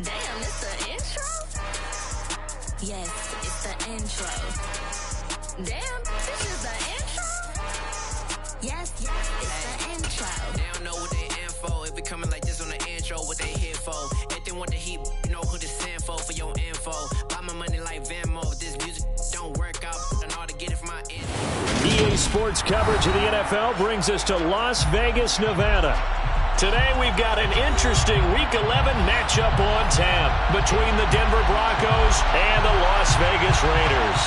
Damn, it's the intro? Yes, it's the intro. Damn, this is the intro? Yes, it's the intro. They don't know what they in for. It be coming like this on the intro, what they here for. If they want the heat, you know who to send for your info. Buy my money like Venmo. If this music don't work out, I know how to get it from my info. EA Sports coverage of the NFL brings us to Las Vegas, Nevada. Today we've got an interesting Week 11 matchup on tap between the Denver Broncos and the Las Vegas Raiders.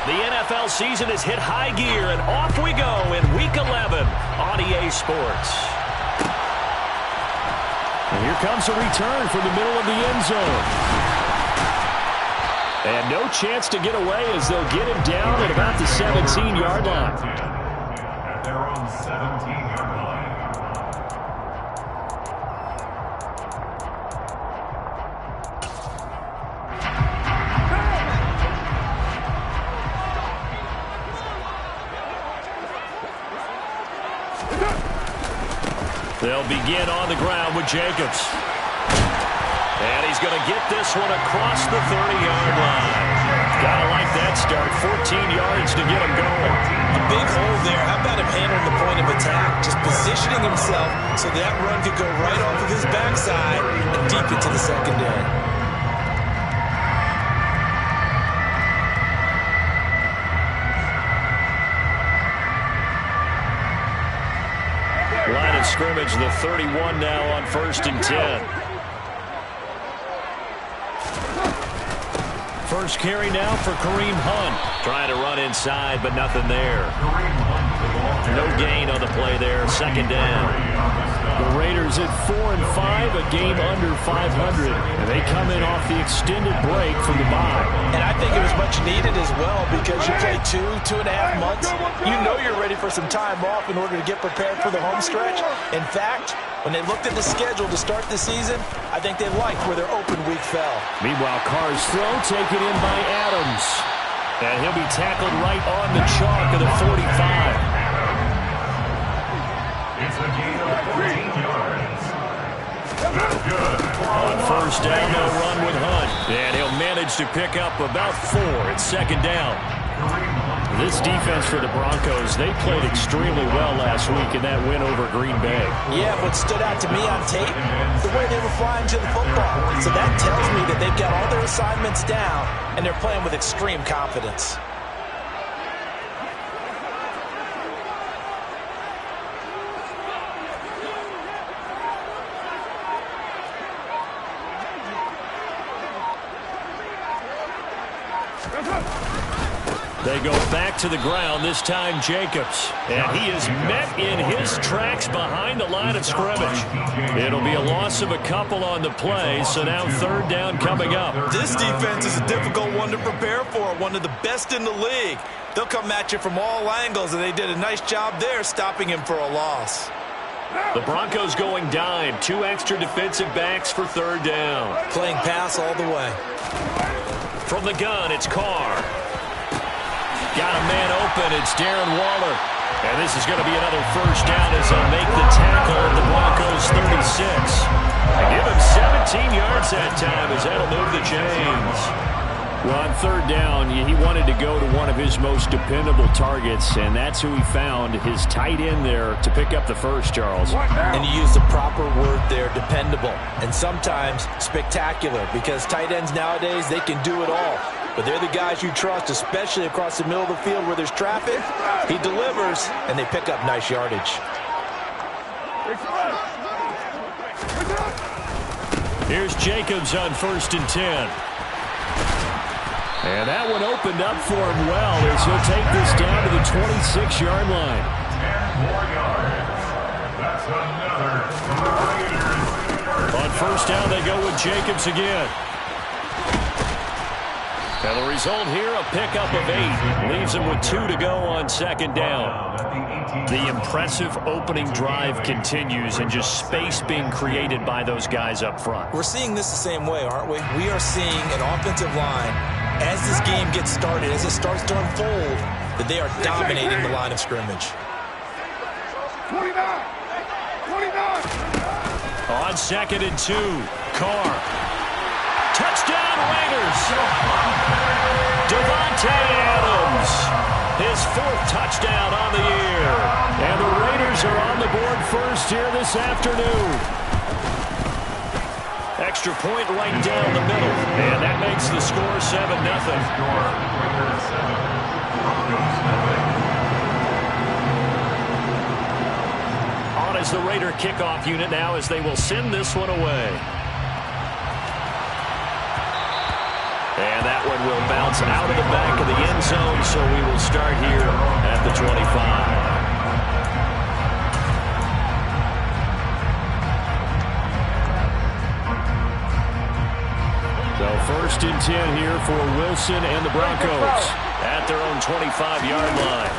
The NFL season has hit high gear, and off we go in Week 11 on EA Sports. And here comes a return from the middle of the end zone. And no chance to get away as they'll get him down at about the 17-yard line. At their own 17-yard line. They'll begin on the ground with Jacobs. And he's going to get this one across the 30-yard line. Gotta like that start. 14 yards to get him going. A big hole there. How about him handling the point of attack? Just positioning himself so that run could go right off of his backside and deep into the secondary. Line of scrimmage, the 31 now on 1st and 10. First carry now for Kareem Hunt. Trying to run inside, but nothing there. No gain on the play there. Second down. The Raiders at 4-5, a game under 500. And they come in off the extended break from the bye. And I think it was much needed as well because you play 2.5 months. You know you're ready for some time off in order to get prepared for the home stretch. In fact, when they looked at the schedule to start the season, I think they liked where their open week fell. Meanwhile, Carr's throw taken in by Adams. And he'll be tackled right on the chalk of the 45. It's a gain of 14 yards. That's good. On first down, they'll run with Hunt. And he'll manage to pick up about 4 at second down. This defense for the Broncos, they played extremely well last week in that win over Green Bay. Yeah, what stood out to me on tape, the way they were flying to the football. So that tells me that they've got all their assignments down, and they're playing with extreme confidence. They go back to the ground, this time Jacobs. And he is met in his tracks behind the line of scrimmage. It'll be a loss of a couple on the play, so now third down coming up. This defense is a difficult one to prepare for, one of the best in the league. They'll come at you from all angles, and they did a nice job there stopping him for a loss. The Broncos going dime, 2 extra defensive backs for third down. Playing pass all the way. From the gun, it's Carr. Got a man open. It's Darren Waller. And this is going to be another first down as they'll make the tackle at the Broncos 36. And give him 17 yards that time as that'll move the chains. Well, on third down, he wanted to go to one of his most dependable targets, and that's who he found, his tight end there, to pick up the first, Charles. And you used the proper word there, dependable, and sometimes spectacular, because tight ends nowadays, they can do it all. But they're the guys you trust, especially across the middle of the field where there's traffic. He delivers, and they pick up nice yardage. Here's Jacobs on 1st and 10. And that one opened up for him well as he'll take this down to the 26-yard line. 10 more yards. That's another Raiders. On first down, they go with Jacobs again. And the result here, a pickup of 8. Leaves him with 2 to go on second down. The impressive opening drive continues and just space being created by those guys up front. We're seeing this the same way, aren't we? We are seeing an offensive line, as this game gets started, as it starts to unfold, that they are dominating the line of scrimmage. 29! On 2nd and 2, Carr. Touchdown Raiders! Davante Adams, his 4th touchdown on the year. And the Raiders are on the board first here this afternoon. Extra point right down the middle. And that makes the score 7-0. On is the Raider kickoff unit now as they will send this one away. And that one will bounce out of the back of the end zone, so we will start here at the 25. So 1st and 10 here for Wilson and the Broncos at their own 25-yard line.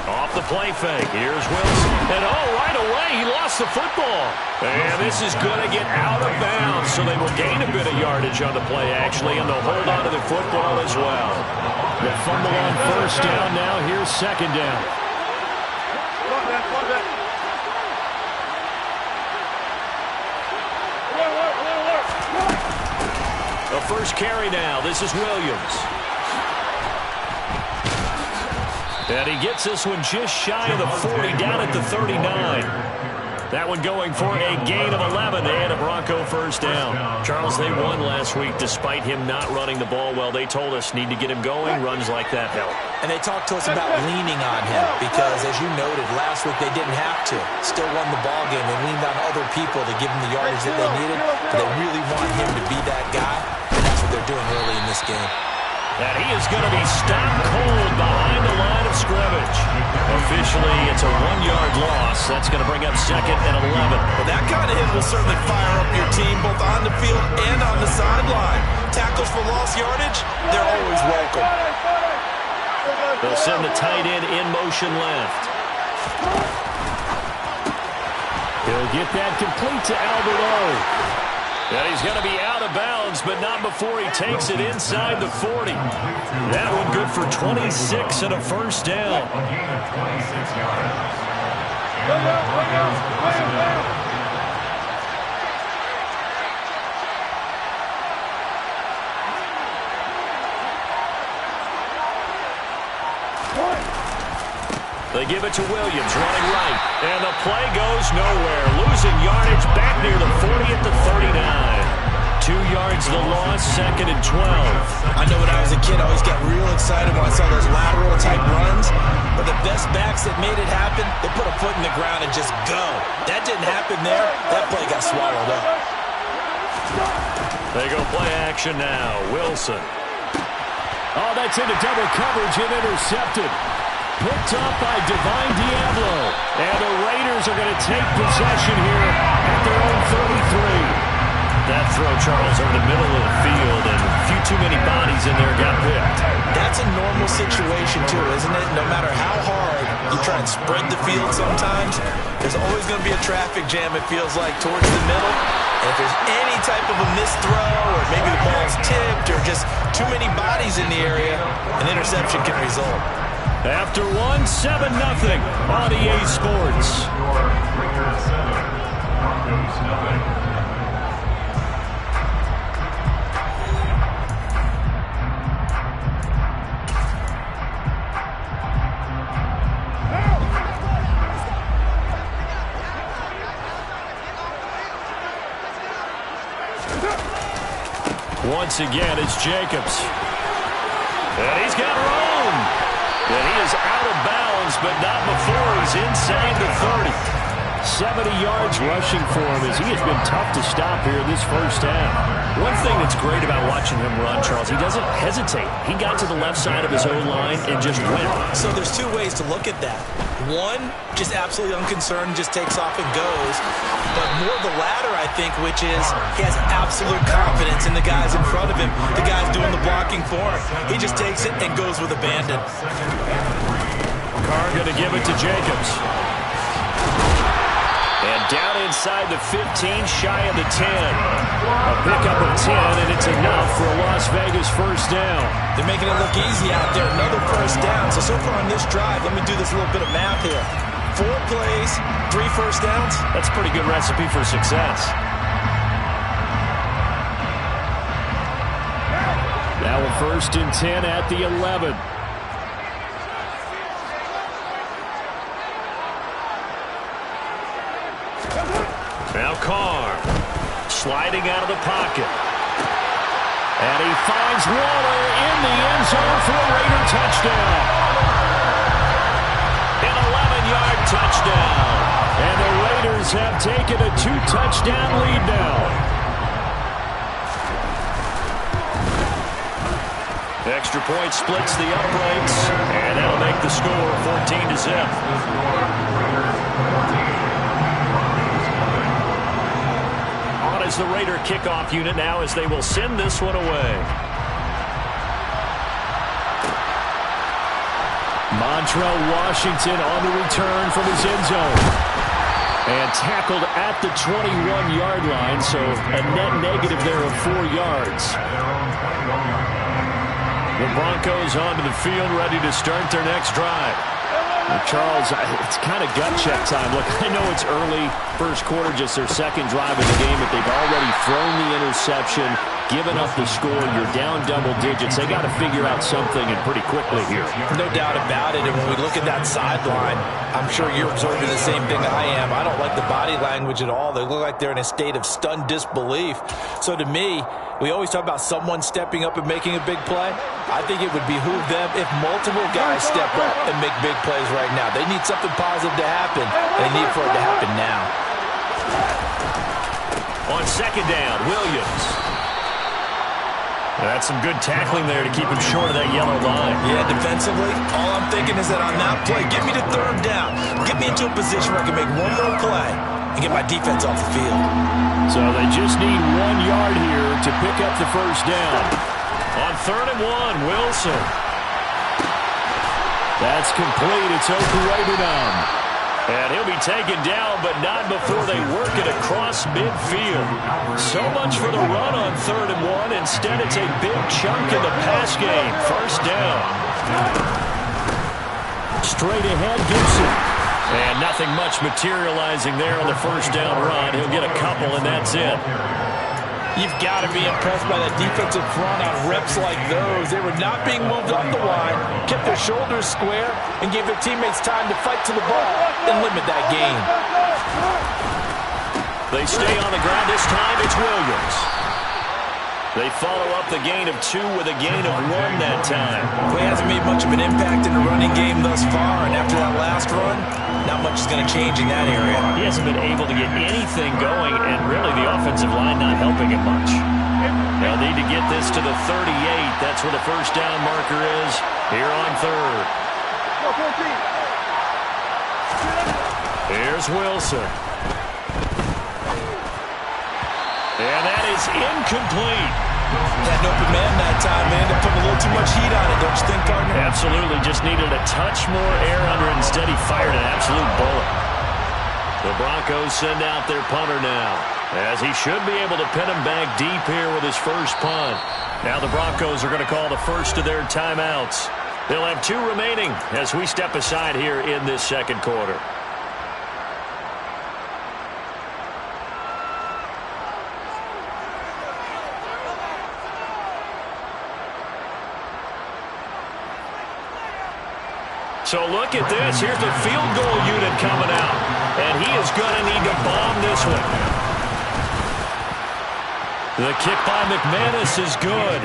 Off the play fake. Here's Wilson. And right away, he lost the football. And this is going to get out of bounds, so they will gain a bit of yardage on the play, actually, and they'll hold on to the football as well. The fumble on 1st down now. Here's 2nd down. The first carry now. This is Williams. And he gets this one just shy of the 40, down at the 39. That one going for a gain of 11 and a Bronco 1st down. Charles, they won last week despite him not running the ball well. They told us need to get him going. Runs like that help. And they talked to us about leaning on him because, as you noted, last week they didn't have to. Still won the ball game. They leaned on other people to give them the yardage that they needed. But they really want him to be that guy, and that's what they're doing early in this game. And he is going to be stopped cold behind the line of scrimmage. Officially, it's a 1-yard loss. That's going to bring up 2nd and 11. Well, that kind of hit will certainly fire up your team, both on the field and on the sideline. Tackles for lost yardage, they're always welcome. They'll send the tight end in motion left. He'll get that complete to Albert O. And he's going to be out of bounds, but not before he takes it inside the 40. That one good for 26 and a 1st down. They give it to Williams, running right. And the play goes nowhere. Losing yardage back near the 40 at the 39. 2 yards the loss, 2nd and 12. I know when I was a kid, I always got real excited when I saw those lateral-type runs. But the best backs that made it happen, they put a foot in the ground and just go. That didn't happen there. That play got swallowed up. They go play action now. Wilson. Oh, that's into double coverage and intercepted. Picked up by Divine Diablo. And the Raiders are going to take possession here at their own 33. That throw, Charles, over the middle of the field, and a few too many bodies in there got picked. That's a normal situation, too, isn't it? No matter how hard you try and spread the field sometimes, there's always going to be a traffic jam, it feels like, towards the middle. And if there's any type of a missed throw, or maybe the ball's tipped, or just too many bodies in the area, an interception can result. After 1, 7-0 on EA Sports. Once again, it's Jacobs. And he's got room. And he is out of bounds, but not before he's inside the 30. 70 yards rushing for him as he has been tough to stop here this first half. One thing that's great about watching him run, Charles, he doesn't hesitate. He got to the left side of his own line and just went. So there's two ways to look at that. One, just absolutely unconcerned, just takes off and goes. But more the latter, I think, which is he has absolute confidence in the guys in front of him, the guys doing the blocking for him. He just takes it and goes with abandon. Carr going to give it to Jacobs. And down inside the 15, shy of the 10. A pickup of 10, and it's enough for a Las Vegas first down. They're making it look easy out there. Another first down. So far on this drive, let me do this little bit of math here. 4 plays, 3 first downs. That's a pretty good recipe for success. Now a 1st and 10 at the 11. Now Carr sliding out of the pocket. And he finds Waller in the end zone for a Raider touchdown. An 11-yard touchdown. And the Raiders have taken a 2-touchdown lead now. Extra point splits the uprights, and that'll make the score 14-0. On is the Raider kickoff unit now as they will send this one away. Montrell Washington on the return from his end zone. And tackled at the 21-yard line, so a net negative there of 4 yards. The Broncos onto the field, ready to start their next drive. Well, Charles, it's kind of gut check time. Look, I know it's early, first quarter, just their second drive of the game, but they've already thrown the interception, given up the score. You're down double digits. They got to figure out something, and pretty quickly here. No doubt about it. And when we look at that sideline, I'm sure you're observing the same thing I am. I don't like the body language at all. They look like they're in a state of stunned disbelief. So to me, we always talk about someone stepping up and making a big play. I think it would behoove them if multiple guys step up and make big plays right now. They need something positive to happen. They need for it to happen now. On second down, Williams. That's some good tackling there to keep him short of that yellow line. Yeah, defensively, all I'm thinking is that on that play, get me to third down. Get me into a position where I can make one more play and get my defense off the field. So they just need 1 yard here to pick up the first down. On 3rd and 1, Wilson. That's complete. It's Okurebunom. And he'll be taken down, but not before they work it across midfield. So much for the run on 3rd and 1. Instead, it's a big chunk in the pass game. First down. Straight ahead, Gibson. And nothing much materializing there on the first down run. He'll get a couple, and that's it. You've got to be impressed by that defensive front on reps like those. They were not being moved up the line, kept their shoulders square, and gave their teammates time to fight to the ball and limit that gain. They stay on the ground. This time it's Williams. They follow up the gain of 2 with a gain of 1 that time. He hasn't made much of an impact in the running game thus far, and after that last run, not much is going to change in that area. He hasn't been able to get anything going, and really the offensive line not helping him much. They'll need to get this to the 38. That's where the first down marker is here on 3rd. Here's Wilson. And that is incomplete. Had an open man that time, man. They put a little too much heat on it, don't you think, partner? Absolutely. Just needed a touch more air under it. Instead, he fired an absolute bullet. The Broncos send out their punter now, as he should be able to pin him back deep here with his first punt. Now the Broncos are going to call the first of their timeouts. They'll have 2 remaining as we step aside here in this second quarter. So look at this. Here's the field goal unit coming out. And he is going to need to bomb this one. The kick by McManus is good.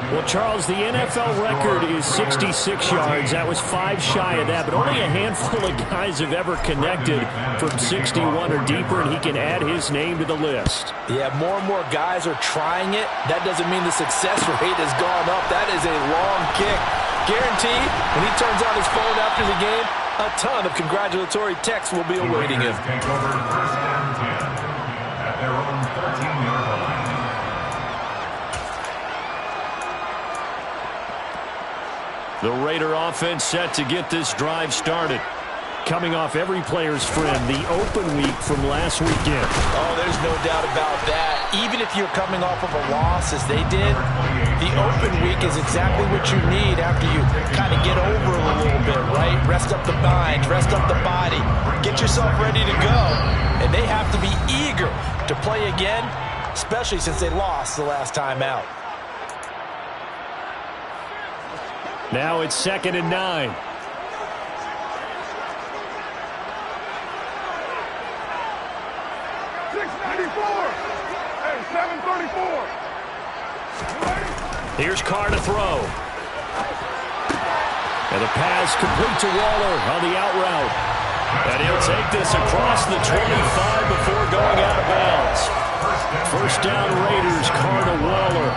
Well, Charles, the NFL record is 66 yards. That was 5 shy of that, but only a handful of guys have ever connected from 61 or deeper, and he can add his name to the list. Yeah, more and more guys are trying it. That doesn't mean the success rate has gone up. That is a long kick. Guaranteed, when he turns on his phone after the game, a ton of congratulatory texts will be awaiting him. Take over first and 10 at their own 13-yard line. The Raider offense set to get this drive started. Coming off every player's friend, the open week from last weekend. Oh, there's no doubt about that. Even if you're coming off of a loss as they did, the open week is exactly what you need after you kind of get over it a little bit, right? Rest up the mind, rest up the body, get yourself ready to go. And they have to be eager to play again, especially since they lost the last time out. Now it's 2nd and 9. Hey, 734. Here's Carr to throw. And the pass complete to Waller on the out route. And he'll take this across the 25 before going out of bounds. First down Raiders, Carr to Waller.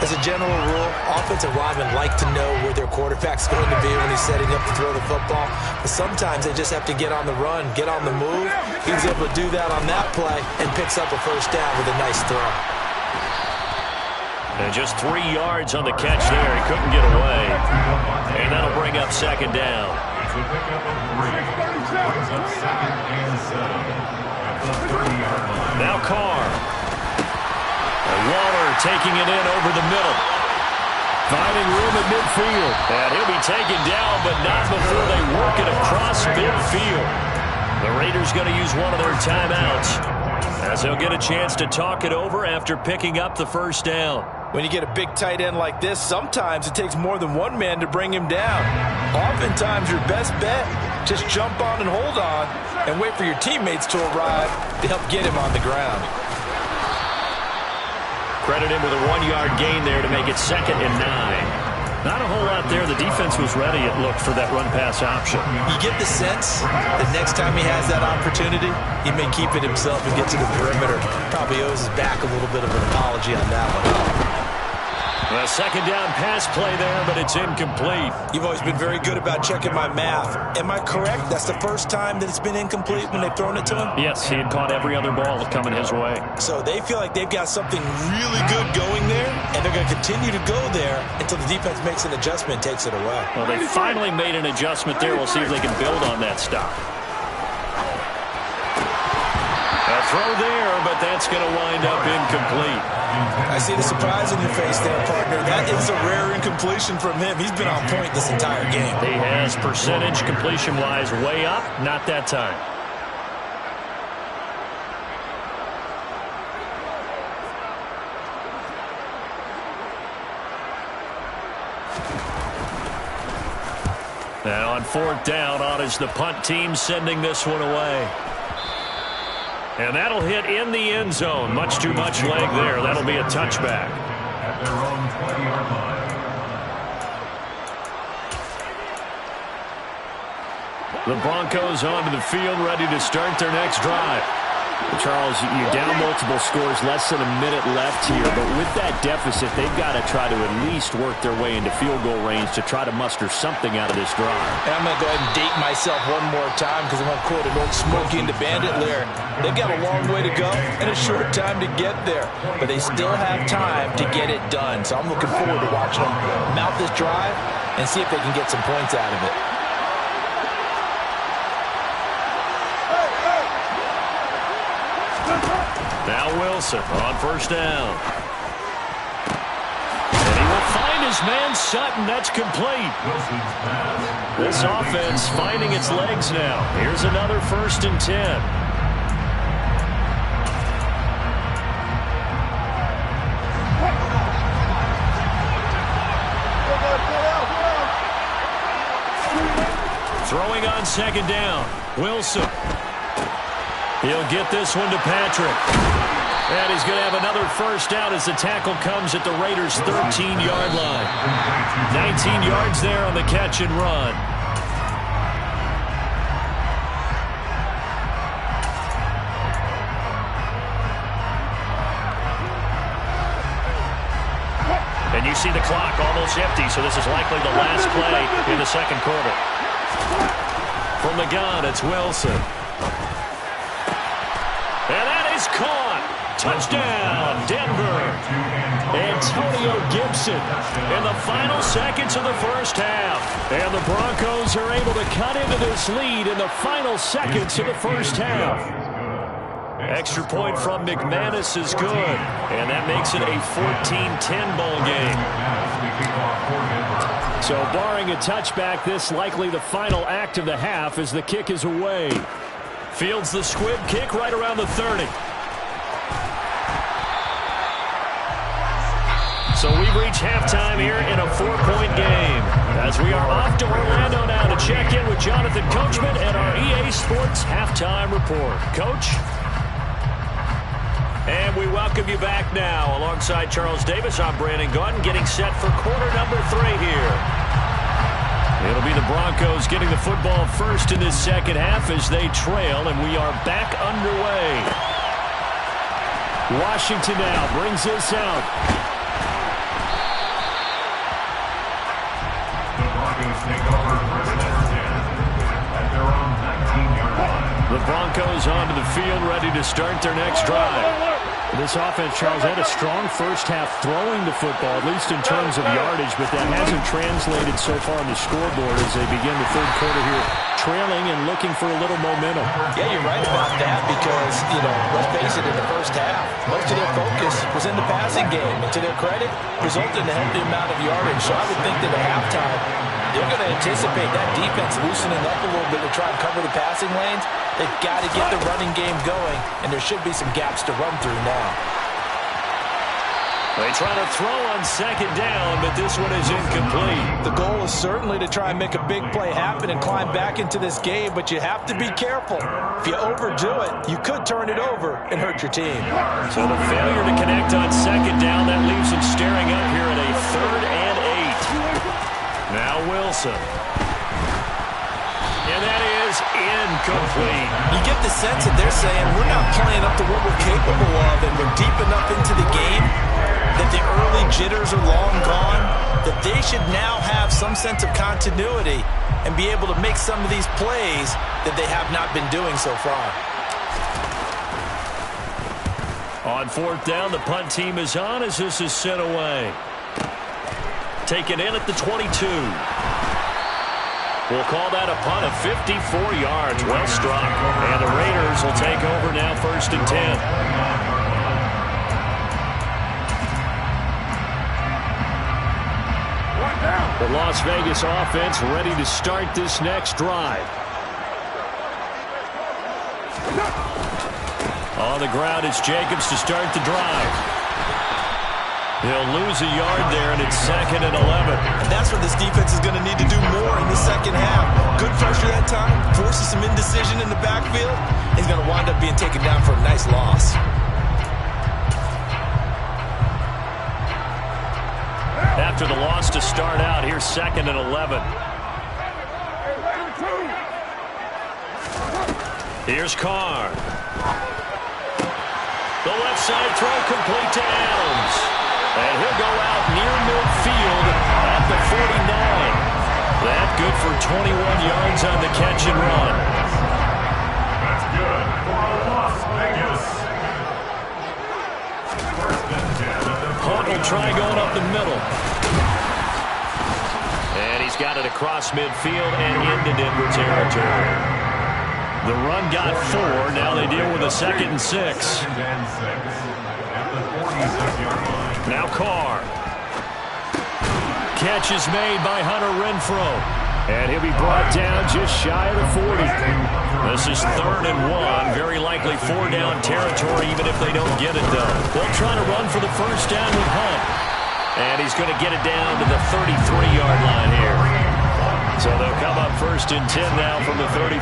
As a general rule, offensive linemen like to know where their quarterback's going to be when he's setting up to throw the football. But sometimes they just have to get on the run, get on the move. He's able to do that on that play and picks up a first down with a nice throw. And just 3 yards on the catch there. He couldn't get away. And that'll bring up 2nd down. It's a pickup of 3. Brings up 2nd and 7 at the 30-yard line. Now Carr. And Waller taking it in over the middle. Finding room at midfield. And he'll be taken down, but not before they work it across midfield. The Raiders going to use one of their timeouts, as they'll get a chance to talk it over after picking up the first down. When you get a big tight end like this, sometimes it takes more than one man to bring him down. Oftentimes, your best bet, just jump on and hold on and wait for your teammates to arrive to help get him on the ground. Credit him with a 1-yard gain there to make it 2nd and 9. Not a whole lot there. The defense was ready, it looked, for that run-pass option. You get the sense that next time he has that opportunity, he may keep it himself and get to the perimeter. Probably owes his back a little bit of an apology on that one. A 2nd down pass play there, but it's incomplete. You've always been very good about checking my math. Am I correct? That's the first time that it's been incomplete when they've thrown it to him? Yes, he had caught every other ball coming his way. So they feel like they've got something really good going there, and they're going to continue to go there until the defense makes an adjustment and takes it away. Well, they finally made an adjustment there. We'll see if they can build on that stop. A throw there, but that's going to wind up incomplete. I see the surprise in your face there, partner. That is a rare incompletion from him. He's been on point this entire game. He has percentage completion-wise way up. Not that time. Now on 4th down, on is the punt team sending this one away. And that'll hit in the end zone. Much too much leg there. That'll be a touchback. At their own 20-yard line. The Broncos onto the field, ready to start their next drive. Charles, you're down multiple scores, less than a minute left here, but with that deficit, they've got to try to at least work their way into field goal range to try to muster something out of this drive. And I'm going to go ahead and date myself one more time because I'm going to quote an old Smokey and the Bandit lyric. They've got a long way to go and a short time to get there, but they still have time to get it done. So I'm looking forward to watching them mount this drive and see if they can get some points out of it. Now Wilson on 1st down. And he will find his man Sutton. That's complete. This offense finding its legs now. Here's another 1st and 10. Throwing on 2nd down. Wilson. He'll get this one to Patrick. And he's going to have another first down as the tackle comes at the Raiders' 13-yard line. 19 yards there on the catch and run. And you see the clock almost empty, so this is likely the last play in the second quarter. From the gun, it's Wilson. And that is caught. Touchdown, Denver. Antonio Gibson in the final seconds of the first half. And the Broncos are able to cut into this lead in the final seconds of the first half. Extra point from McManus is good, and that makes it a 14-10 ball game. So barring a touchback, this likely the final act of the half as the kick is away. Fields the squib kick right around the 30. So we've reached halftime here in a 4-point game as we are off to Orlando now to check in with Jonathan Coachman and our EA Sports Halftime Report. Coach? And we welcome you back now. Alongside Charles Davis, I'm Brandon Gaudin, getting set for quarter number 3 here. It'll be the Broncos getting the football first in this second half as they trail, and we are back underway. Washington now brings this out. The Broncos take over first and 10 at their own 19-yard line. The Broncos onto the field, ready to start their next drive. This offense, Charles, had a strong first half throwing the football, at least in terms of yardage, but that hasn't translated so far on the scoreboard as they begin the third quarter here, trailing and looking for a little momentum. Yeah, you're right about that because, let's face it, in the first half, most of their focus was in the passing game. And to their credit, resulted in a healthy amount of yardage. So I would think that at halftime, they're going to anticipate that defense loosening up a little bit to try and cover the passing lanes. They've got to get the running game going, and there should be some gaps to run through now. They try to throw on second down, but this one is incomplete. The goal is certainly to try and make a big play happen and climb back into this game, but you have to be careful. If you overdo it, you could turn it over and hurt your team. So the failure to connect on second down, that leaves them staring up here at a 3rd and 8. Now Wilson. And that is incomplete. You get the sense that they're saying we're not playing up to what we're capable of, and we're deep enough into the game that the early jitters are long gone, that they should now have some sense of continuity and be able to make some of these plays that they have not been doing so far. On 4th down, the punt team is on as this is sent away. Taken in at the 22. We'll call that a punt of 54 yards. Well struck. And the Raiders will take over now 1st and 10. The Las Vegas offense ready to start this next drive. On the ground, it's Jacobs to start the drive. He'll lose a yard there, and it's 2nd and 11. And that's what this defense is going to need to do more in the second half. Good pressure that time, forces some indecision in the backfield. He's going to wind up being taken down for a nice loss. After the loss to start out, here's 2nd and 11. Here's Carr. The left side throw complete to Adams. And he'll go out near midfield at the 49. That good for 21 yards on the catch and run. That's good for Las Vegas. 1st and 10 at the 40. Hunt will try going up the middle. And he's got it across midfield and into Denver territory. The run got 4. Now they deal with a 2nd and 6. 2nd and 6 at the 46-yard line. Now Carr. Catch is made by Hunter Renfrow. And he'll be brought down just shy of the 40. This is 3rd and 1. Very likely 4-down territory, even if they don't get it, though. They'll try to run for the first down with Hunt. And he's going to get it down to the 33-yard line here. So they'll come up 1st and 10 now from the 33.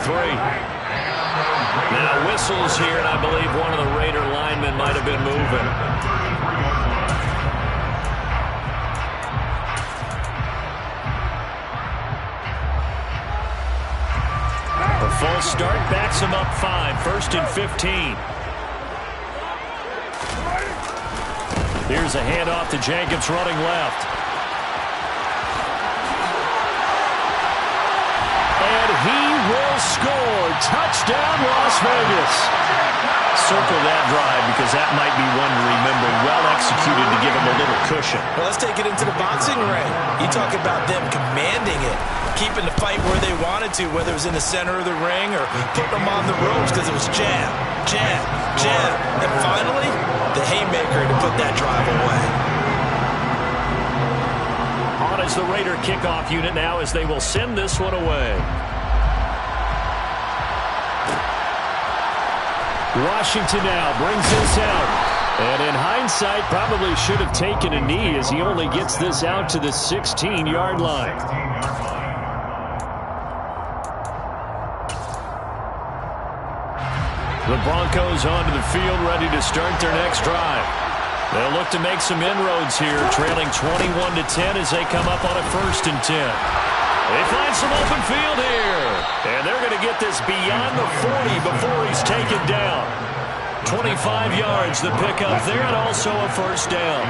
Now with whistles here, and I believe one of the Raider linemen might have been moving. A false start backs him up 5, 1st and 15. Here's a handoff to Jacobs running left. And he will score. Touchdown, Las Vegas. Circle that drive because that might be one to remember. Well executed to give him a little cushion. Well, let's take it into the boxing ring. You talk about them commanding it, keeping the fight where they wanted to, whether it was in the center of the ring or putting them on the ropes because it was jab, jab, jab. And finally, the haymaker to put that drive away. On is the Raider kickoff unit now as they will send this one away. Washington now brings this out. And in hindsight, probably should have taken a knee as he only gets this out to the 16-yard line. The Broncos onto the field, ready to start their next drive. They'll look to make some inroads here, trailing 21-10 as they come up on a 1st and 10. They find some open field here. And they're going to get this beyond the 40 before he's taken down. 25 yards, the pickup there, and also a 1st down.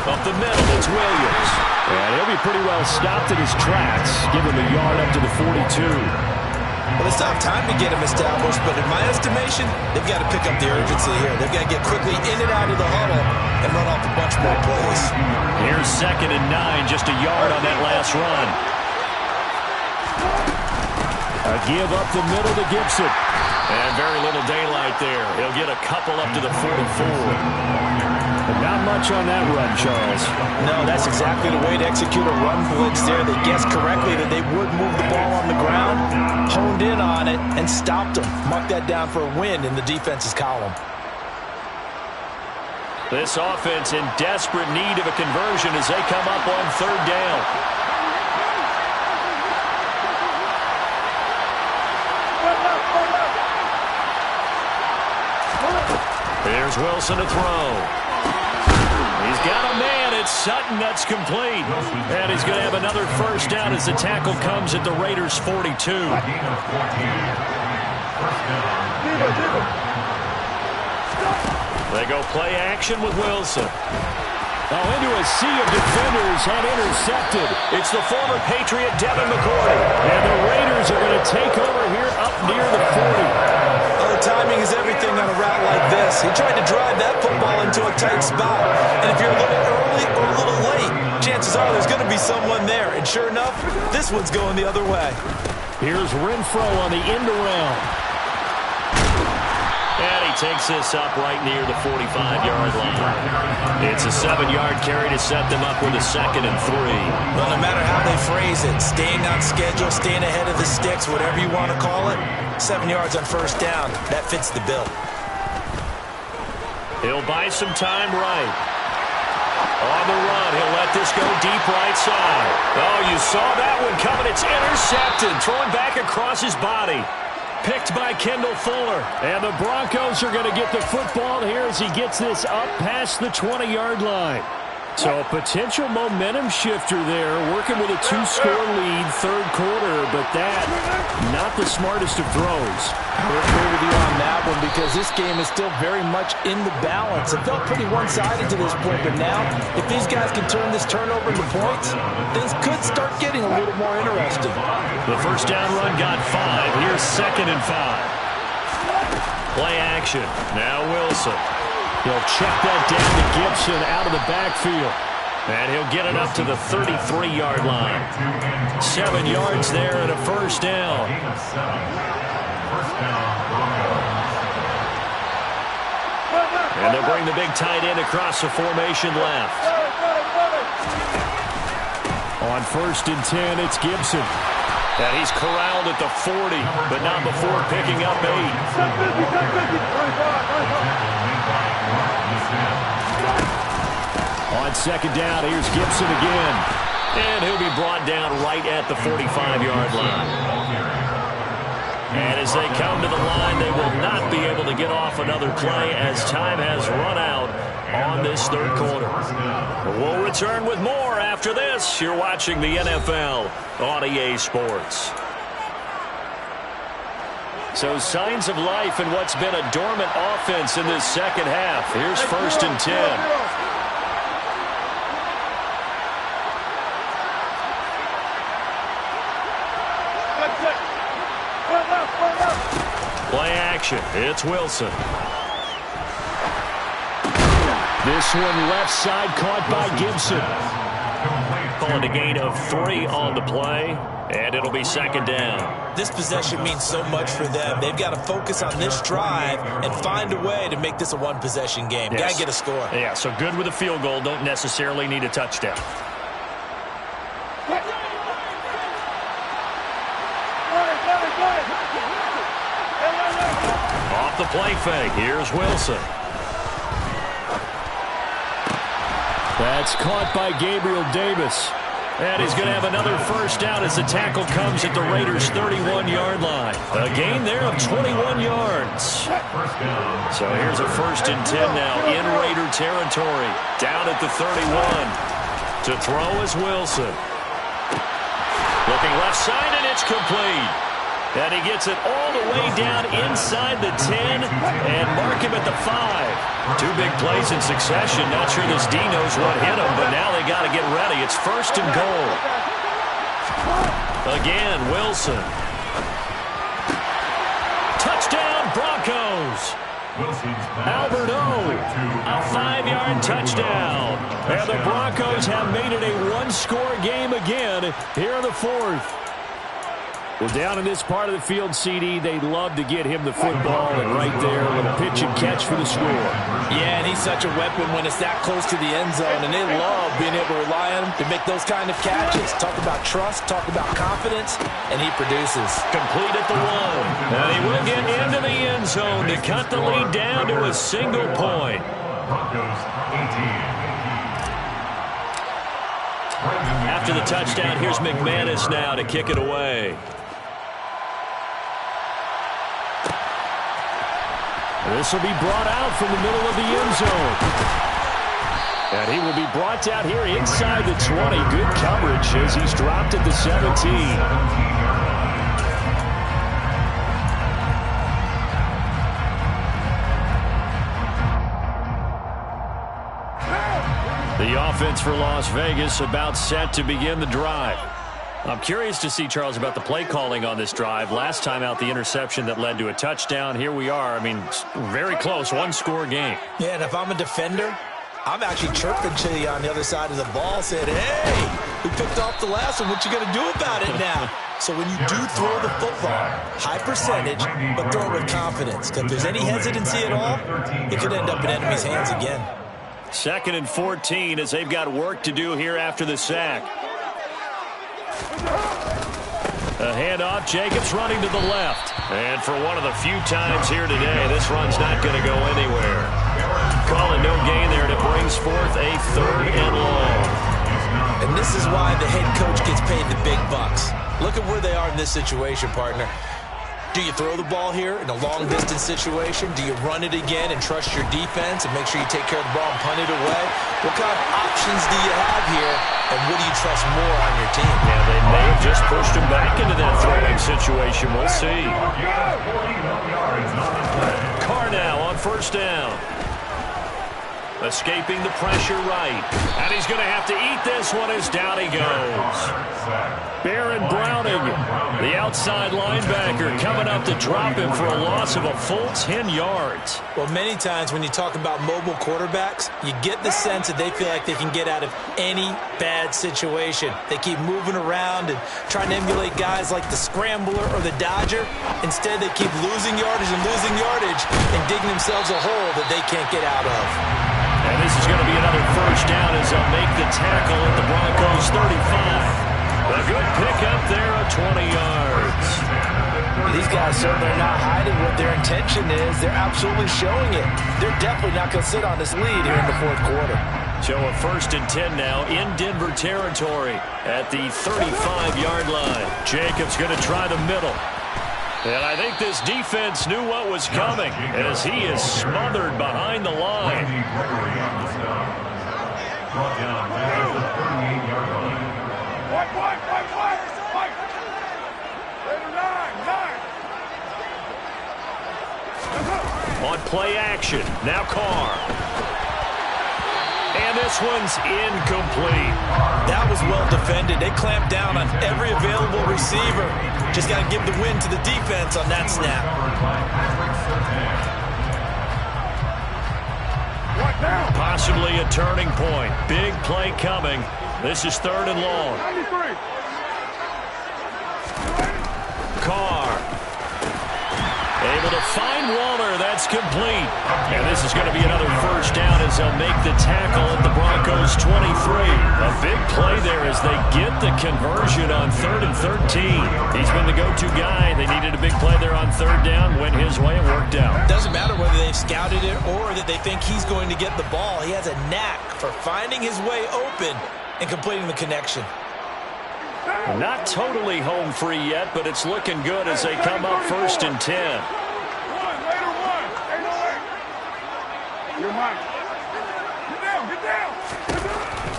Up the middle, it's Williams. And he'll be pretty well stopped in his tracks. Give him a yard up to the 42. Well, it's not time to get him established, but in my estimation, they've got to pick up the urgency here. They've got to get quickly in and out of the huddle and run off a bunch more plays. Here's 2nd and 9, just a yard on that last run. A give up the middle to Gibson. And very little daylight there. He'll get a couple up to the 44. But not much on that run, Charles. No, that's exactly the way to execute a run blitz there. They guessed correctly that they would move the ball on the ground, honed in on it, and stopped them. Mark that down for a win in the defense's column. This offense in desperate need of a conversion as they come up on 3rd down. Here's Wilson to throw. He's got a man. It's Sutton. That's complete. And he's going to have another 1st down as the tackle comes at the Raiders' 42. They go play action with Wilson. Oh, into a sea of defenders and intercepted. It's the former Patriot Devin McCourty. And the Raiders are going to take over here up near the 40. Well, the timing is everything on a route like this. He tried to drive that football into a tight spot. And if you're a little early or a little late, chances are there's going to be someone there. And sure enough, this one's going the other way. Here's Renfro on the end around. And he takes this up right near the 45-yard line. It's a 7-yard carry to set them up with a 2nd and 3. Well, no matter how they phrase it, staying on schedule, staying ahead of the sticks, whatever you want to call it, 7 yards on 1st down, that fits the bill. He'll buy some time right. On the run, he'll let this go deep right side. Oh, you saw that one coming. It's intercepted. Throwing back across his body. Picked by Kendall Fuller. And the Broncos are going to get the football here as he gets this up past the 20-yard line. So a potential momentum shifter there, working with a 2-score lead, 3rd quarter, but that, not the smartest of throws. I would agree with you on that one because this game is still very much in the balance. It felt pretty one-sided to this point, but now, if these guys can turn this turnover into points, things could start getting a little more interesting. The 1st down run got 5. Here's 2nd and 5. Play action. Now Wilson. He'll check that down to Gibson out of the backfield. And he'll get it up to the 33-yard line. 7 yards there and a 1st down. And they'll bring the big tight end across the formation left. On 1st and 10, it's Gibson. And he's corralled at the 40, but not before picking up 8. On 2nd down, here's Gibson again. And he'll be brought down right at the 45-yard line. they come to the line. They will not be able to get off another play as time has run out on this third quarter. We'll return with more after this. You're watching the NFL on EA Sports. So signs of life in what's been a dormant offense in this second half. Here's 1st and 10. Play action. It's Wilson. This one left side caught by Gibson. Calling a gain of 3 on the play, and it'll be 2nd down. This possession means so much for them. They've got to focus on this drive and find a way to make this a one-possession game. Yes. Got to get a score. Yeah, so good with a field goal. Don't necessarily need a touchdown. Off the play fake. Here's Wilson. That's caught by Gabriel Davis. And he's going to have another 1st down as the tackle comes at the Raiders' 31-yard line. A gain there of 21 yards. So here's a 1st and 10 now in Raider territory. Down at the 31. To throw is Wilson. Looking left side, and it's complete. And he gets it all the way down inside the 10 and mark him at the 5. 2 big plays in succession. Not sure this D knows what hit him, but now they got to get ready. It's 1st and goal. Again, Wilson. Touchdown, Broncos. Albert O, a 5-yard touchdown. And the Broncos have made it a one-score game again here in the 4th. Well, down in this part of the field, CD, they love to get him the football, and right there, a little pitch and catch for the score. Yeah, and he's such a weapon when it's that close to the end zone, and they love being able to rely on him to make those kind of catches. Talk about trust, talk about confidence, and he produces. Complete at the 1, and he will get into the end zone to cut the lead down to a single point. Broncos 18. After the touchdown, here's McManus now to kick it away. This will be brought out from the middle of the end zone. And he will be brought down here inside the 20. Good coverage as he's dropped at the 17. The offense for Las Vegas about set to begin the drive. I'm curious to see, Charles, about the play calling on this drive. Last time out, the interception that led to a touchdown. Here we are. I mean, very close, one-score game. Yeah, and if I'm a defender, I'm actually chirping to you on the other side of the ball, saying, hey, we picked off the last one. What you going to do about it now? So when you do throw the football, high percentage, but throw it with confidence. Because if there's any hesitancy at all, it could end up in enemy's hands again. 2nd and 14 as they've got work to do here after the sack. A handoff, Jacobs running to the left. And for one of the few times here today, this run's not going to go anywhere. Calling no gain there, and it brings forth a 3rd and long. And this is why the head coach gets paid the big bucks. Look at where they are in this situation, partner. Do you throw the ball here in a long-distance situation? Do you run it again and trust your defense and make sure you take care of the ball and punt it away? What kind of options do you have here, and what do you trust more on your team? Yeah, they may have just pushed him back into that throwing situation. We'll see. Carr now on 1st down. Escaping the pressure right. And he's going to have to eat this one as down he goes. Baron Browning, the outside linebacker, coming up to drop him for a loss of a full 10 yards. Well, many times when you talk about mobile quarterbacks, you get the sense that they feel like they can get out of any bad situation. They keep moving around and trying to emulate guys like the Scrambler or the Dodger. Instead, they keep losing yardage and digging themselves a hole that they can't get out of. And this is going to be another 1st down as they'll make the tackle at the Broncos 35. A good pickup there of 20 yards. These guys certainly are not hiding what their intention is. They're absolutely showing it. They're definitely not going to sit on this lead here in the 4th quarter. So a 1st and 10 now in Denver territory at the 35-yard line. Jacobs going to try the middle. And I think this defense knew what was coming as he is smothered behind the line. Brought down at the 38-yard line. On play action, now Carr. And this one's incomplete. That was well defended. They clamped down on every available receiver. Just got to give the win to the defense on that snap. Possibly a turning point. Big play coming. This is 3rd and long. Carr. Able to find Waller. That's complete. And this is going to be another first down as they'll make the tackle at the Broncos 23. A big play there as they get the conversion on 3rd and 13. He's been the go-to guy. They needed a big play there on 3rd down. Went his way. It worked out. Doesn't matter whether they've scouted it or that they think he's going to get the ball. He has a knack for finding his way open and completing the connection. Not totally home free yet, but it's looking good as they come up 1st and 10.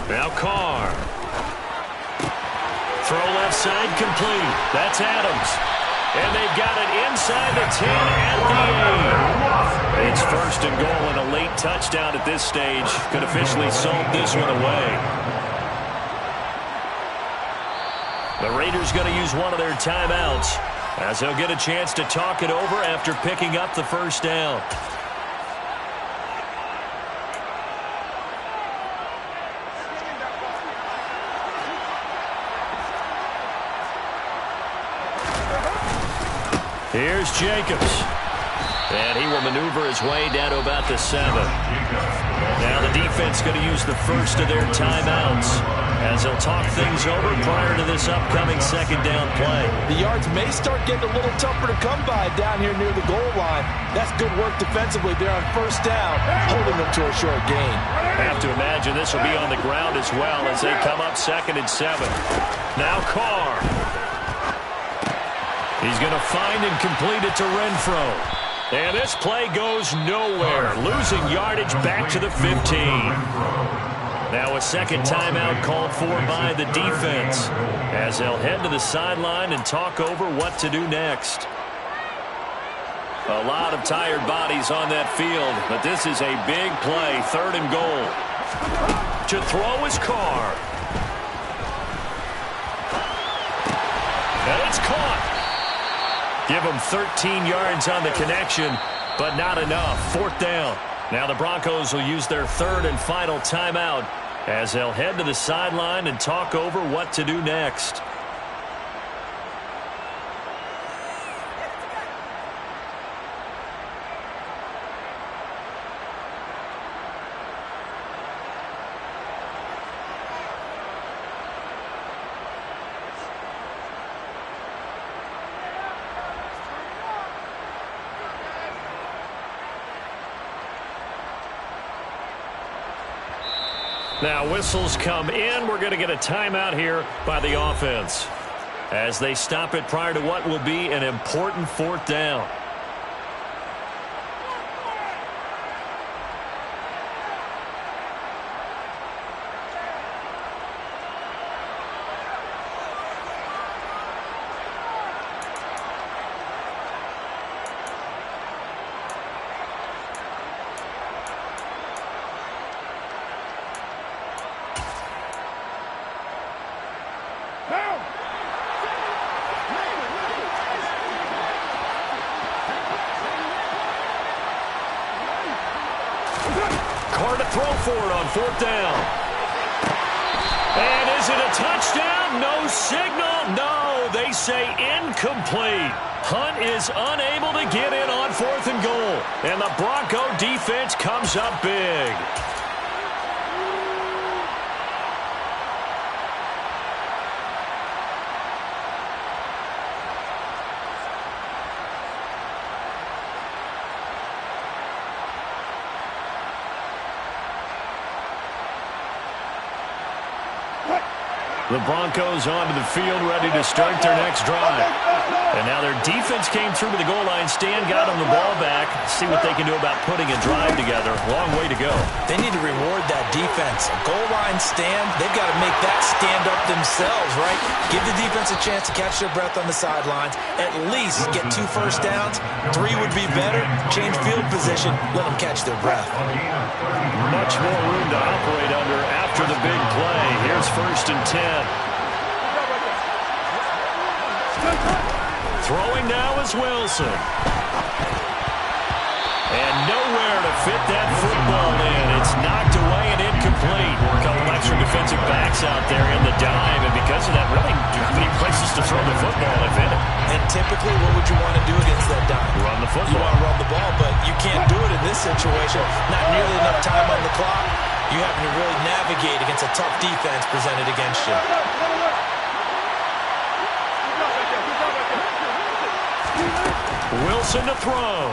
Now Carr. Throw left side complete. That's Adams. And they've got it inside the 10 at the 8. It's 1st and goal and a late touchdown at this stage. Could officially sold this one away. The Raiders going to use one of their timeouts as they'll get a chance to talk it over after picking up the first down. Here's Jacobs. And he will maneuver his way down to about the 7. Now the defense going to use the first of their timeouts as they'll talk things over prior to this upcoming 2nd down play. The yards may start getting a little tougher to come by down here near the goal line. That's good work defensively there on 1st down, holding them to a short gain. I have to imagine this will be on the ground as well as they come up 2nd and 7. Now Carr. He's going to find and complete it to Renfro. And this play goes nowhere, losing yardage back to the 15. Now a 2nd timeout called for by the defense as they'll head to the sideline and talk over what to do next. A lot of tired bodies on that field, but this is a big play, 3rd and goal. To throw is Carr. And it's caught. Give them 13 yards on the connection, but not enough. 4th down. Now the Broncos will use their 3rd and final timeout as they'll head to the sideline and talk over what to do next. Now whistles come in. We're going to get a timeout here by the offense as they stop it prior to what will be an important 4th down. Carr to throw for it on 4th down. And is it a touchdown? No signal. No, they say incomplete. Hunt is unable to get in on 4th and goal. And the Bronco defense comes up big. The Broncos onto the field, ready to start their next drive. And now their defense came through to the goal line stand, got them the ball back. See what they can do about putting a drive together. Long way to go. They need to reward that defense. A goal line stand, they've got to make that stand up themselves, right? Give the defense a chance to catch their breath on the sidelines. At least get 2 first downs. 3 would be better. Change field position. Let them catch their breath. Much more room to operate under after the big play. Here's 1st and 10. Throwing now is Wilson. And nowhere to fit that football in. It's knocked away and incomplete. A couple extra defensive backs out there in the dime, and because of that, really not many places to throw the football, if any. And typically, what would you want to do against that dime? Run the football. You want to run the ball, but you can't do it in this situation. Not nearly enough time on the clock. You having to really navigate against a tough defense presented against you. Wilson to throw.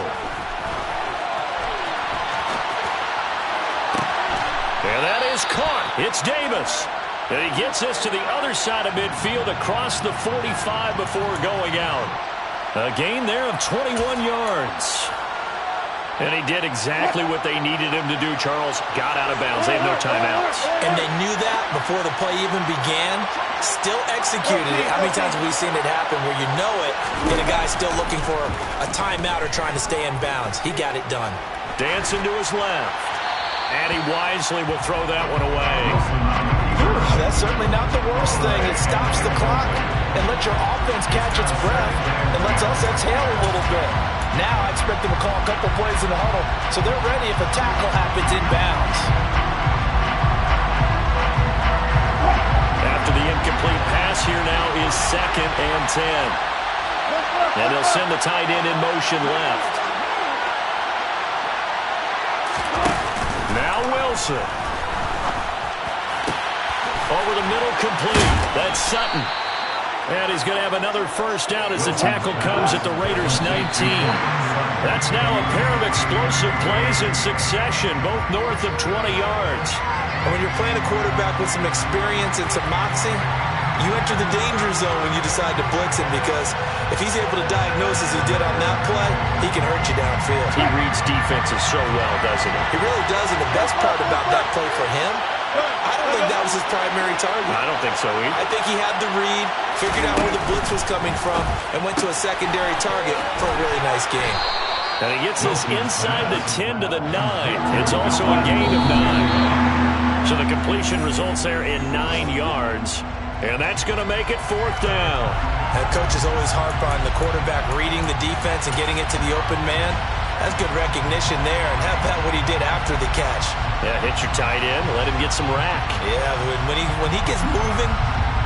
And that is caught. It's Davis. And he gets this to the other side of midfield across the 45 before going out. A gain there of 21 yards. And he did exactly what they needed him to do, Charles. Got out of bounds. They have no timeouts. And they knew that before the play even began. Still executed it. How many times have we seen it happen where you know it, and a guy's still looking for a timeout or trying to stay in bounds? He got it done. Dancing to his left. And he wisely will throw that one away. That's certainly not the worst thing. It stops the clock and lets your offense catch its breath and lets us exhale a little bit. Now I expect them to call a couple plays in the huddle so they're ready if a tackle happens in bounds. After the incomplete pass, here now is 2nd and 10. And they'll send the tight end in motion left. Now Wilson. Over the middle, complete. That's Sutton. And he's going to have another first down as the tackle comes at the Raiders' 19. That's now a pair of explosive plays in succession, both north of 20 yards. And when you're playing a quarterback with some experience and some moxie, you enter the danger zone when you decide to blitz him, because if he's able to diagnose as he did on that play, he can hurt you downfield. He reads defenses so well, doesn't he? He really does, and the best part about that play for him, I don't think that was his primary target. I don't think so either. I think he had the read, figured out where the blitz was coming from, and went to a secondary target for a really nice game. And he gets this inside the 10 to the 9. It's also a gain of 9. So the completion results there in 9 yards. And that's going to make it 4th down. That coach is always harp on the quarterback reading the defense and getting it to the open man. That's good recognition there, and how about what he did after the catch? Yeah, hit your tight end, let him get some rack. Yeah, when he gets moving,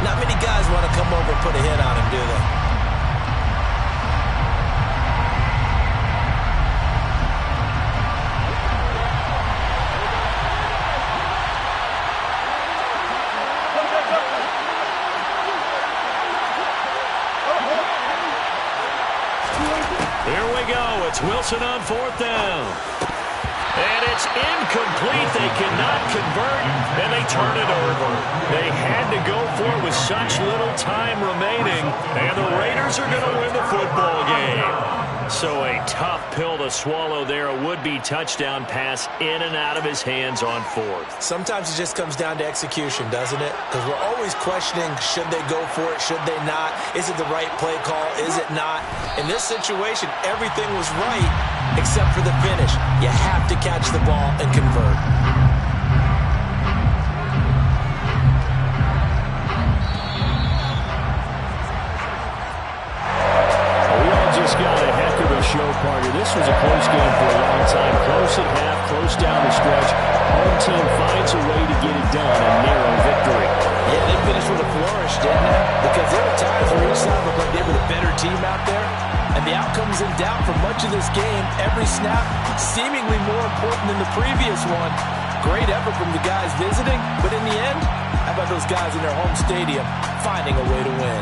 not many guys want to come over and put a hit on him, do they? Here we go. It's Wilson on 4th down. And it's incomplete. They cannot convert, and they turn it over. They had to go for it with such little time remaining, and the Raiders are going to win the football game. So a tough pill to swallow there. A would-be touchdown pass in and out of his hands on 4th. Sometimes it just comes down to execution, doesn't it? Because we're always questioning, should they go for it, should they not? Is it the right play call, is it not? In this situation, everything was right except for the finish. You have to catch the ball and convert. Got a heck of a show party. This was a close game for a long time. Close at half, close down the stretch. Home team finds a way to get it done. A narrow victory. Yeah, they finished with a flourish, didn't they? Because there were times where each side looked like they were the better team out there. And the outcome's in doubt for much of this game. Every snap seemingly more important than the previous one. Great effort from the guys visiting. But in the end, how about those guys in their home stadium finding a way to win?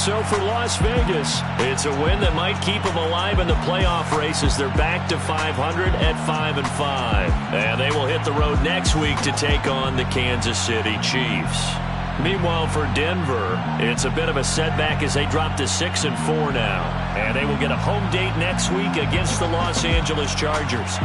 so for Las Vegas, it's a win that might keep them alive in the playoff race as they're back to 500 at 5-5. And they will hit the road next week to take on the Kansas City Chiefs. Meanwhile, for Denver, it's a bit of a setback as they drop to 6-4 now. And they will get a home date next week against the Los Angeles Chargers.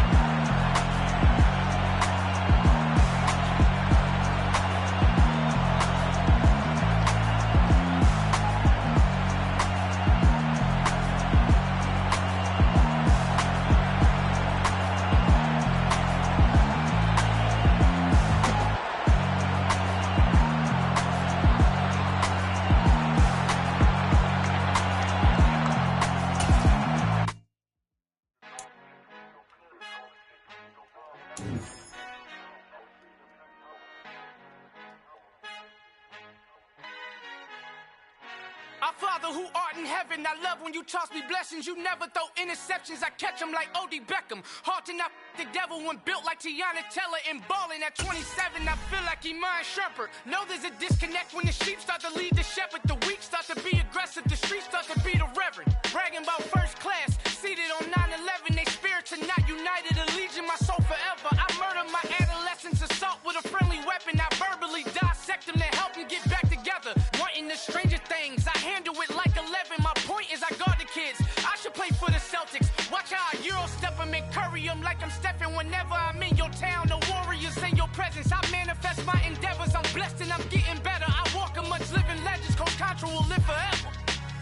Our Father who art in heaven, I love when you toss me blessings. You never throw interceptions, I catch them like O.D. Beckham. Hard to not the devil when built like Tiana Teller and balling at 27. I feel like Iman Shumpert. Know there's a disconnect when the sheep start to lead the shepherd. The weak start to be aggressive, the streets start to be the reverend. Bragging about first class, seated on 9/11. They spirits are not united, a legion, my soul forever. I murder my adolescence, assault with a friendly weapon. I verbally dissect them to help them get back together. Wanting the stranger things, I handle it like 11. My point is I guard the kids. I should play for the Celtics. Watch how I Euro step them and curry them like I'm Stephen. Whenever I'm in your town, the Warriors in your presence. I manifest my endeavors. I'm blessed and I'm getting better. I walk amongst living legends. Coach Contra will live forever.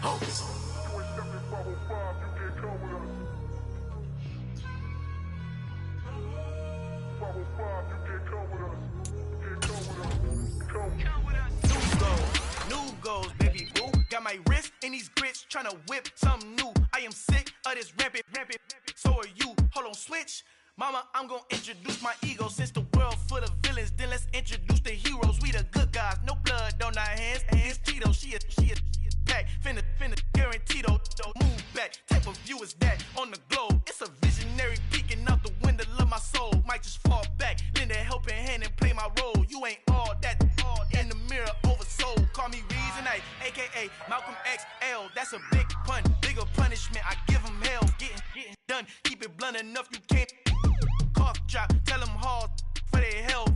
Oh. New goals, baby boo. Got my wrist in these grits, tryna whip something new. I am sick of this rampant. So are you. Hold on, switch. Mama, I'm gonna introduce my ego. Since the world full of villains, then let's introduce the heroes. We the good guys, no blood on our hands. Hands Tito, she a pack. Finna, guaranteed. Move back. Type of view is that on the globe? It's a visionary peeking out the window of my soul. Might just fall back, lend a helping hand and play my role. You ain't all that. In the mirror, oversold. Call me Reason A, aka Malcolm XL. That's a big pun, bigger punishment. I give him hell. Getting done. Keep it blunt enough, you can't. Cough drop, tell them hard for their health.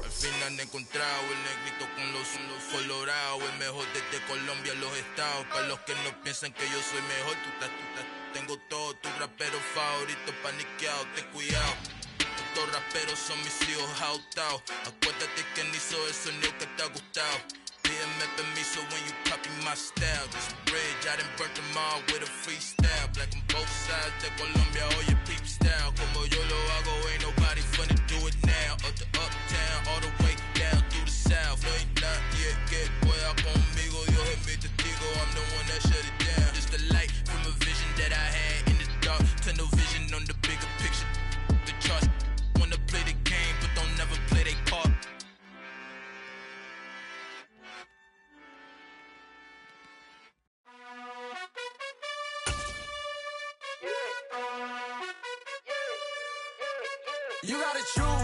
Al final he encontrado el negrito con los colorados, el mejor desde Colombia a los estados. Para los que no piensan que yo soy mejor, tengo todo, tu rapero favorito paniqueado, ten cuidado. Estos raperos son mis hijos adoptados. Acuérdate que ni hizo el sonido que te ha gustado. Pídeme permiso when you copy my style. This bridge, I done burnt them all with a freestyle. Black on both sides de Colombia, oye peep style. Como yo lo hago, ain't nobody finna do it now. Up to uptown, all the way down through the south. No ain't not yet, que pueda conmigo. Yo es mi testigo, I'm the one that shut it down. Just a light from a vision that I had in the dark. Tunnel vision on the bigger picture. The charts wanna play the game, but don't never play their part. You gotta choose